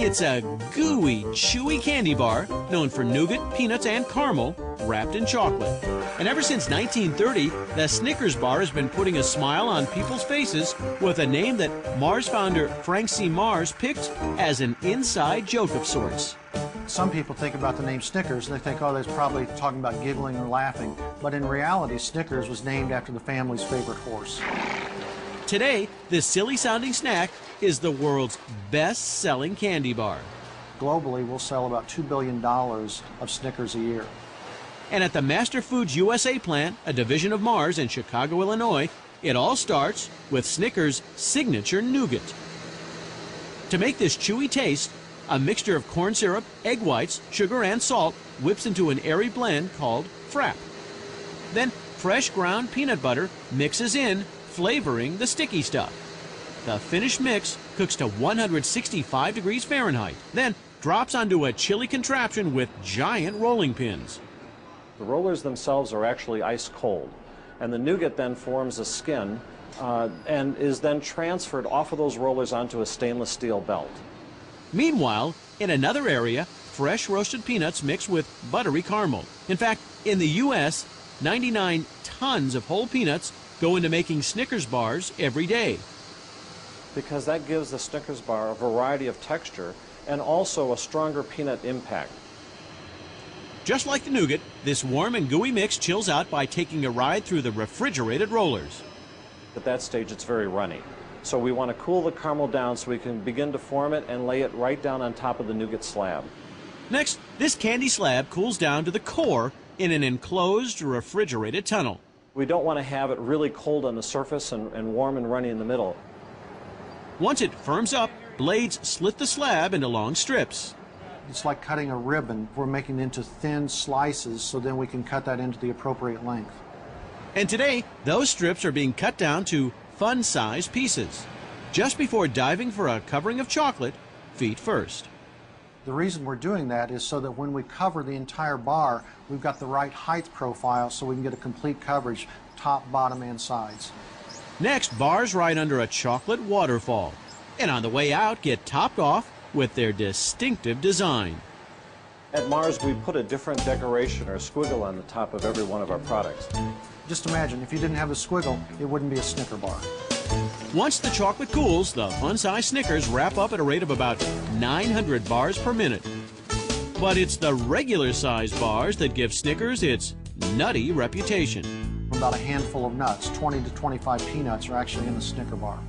It's a gooey, chewy candy bar known for nougat, peanuts, and caramel wrapped in chocolate. And ever since 1930, the Snickers bar has been putting a smile on people's faces with a name that Mars founder Frank C. Mars picked as an inside joke of sorts. Some people think about the name Snickers and they think, oh, they're probably talking about giggling or laughing. But in reality, Snickers was named after the family's favorite horse. Today, this silly-sounding snack is the world's best-selling candy bar. Globally, we'll sell about $2 billion of Snickers a year. And at the Master Foods USA plant, a division of Mars in Chicago, Illinois, it all starts with Snickers' signature nougat. To make this chewy taste, a mixture of corn syrup, egg whites, sugar, and salt whips into an airy blend called frap. Then fresh ground peanut butter mixes in, flavoring the sticky stuff. The finished mix cooks to 165 degrees Fahrenheit, then drops onto a chilly contraption with giant rolling pins. The rollers themselves are actually ice cold, and the nougat then forms a skin and is then transferred off of those rollers onto a stainless steel belt. Meanwhile, in another area, fresh roasted peanuts mix with buttery caramel. In fact, in the U.S., 99 tons of whole peanuts go into making Snickers bars every day. Because that gives the Snickers bar a variety of texture and also a stronger peanut impact. Just like the nougat, this warm and gooey mix chills out by taking a ride through the refrigerated rollers. At that stage, it's very runny. So we want to cool the caramel down so we can begin to form it and lay it right down on top of the nougat slab. Next, this candy slab cools down to the core in an enclosed refrigerated tunnel. We don't want to have it really cold on the surface and warm and runny in the middle. Once it firms up, blades slit the slab into long strips. It's like cutting a ribbon. We're making it into thin slices so then we can cut that into the appropriate length. And today, those strips are being cut down to fun-sized pieces. Just before diving for a covering of chocolate, feet first. The reason we're doing that is so that when we cover the entire bar, we've got the right height profile so we can get a complete coverage, top, bottom, and sides. Next, bars ride under a chocolate waterfall, and on the way out get topped off with their distinctive design. At Mars, we put a different decoration or squiggle on the top of every one of our products. Just imagine, if you didn't have the squiggle, it wouldn't be a Snicker bar. Once the chocolate cools, the fun-size Snickers wrap up at a rate of about 900 bars per minute. But it's the regular-sized bars that give Snickers its nutty reputation. About a handful of nuts, 20 to 25 peanuts, are actually in the Snicker bar.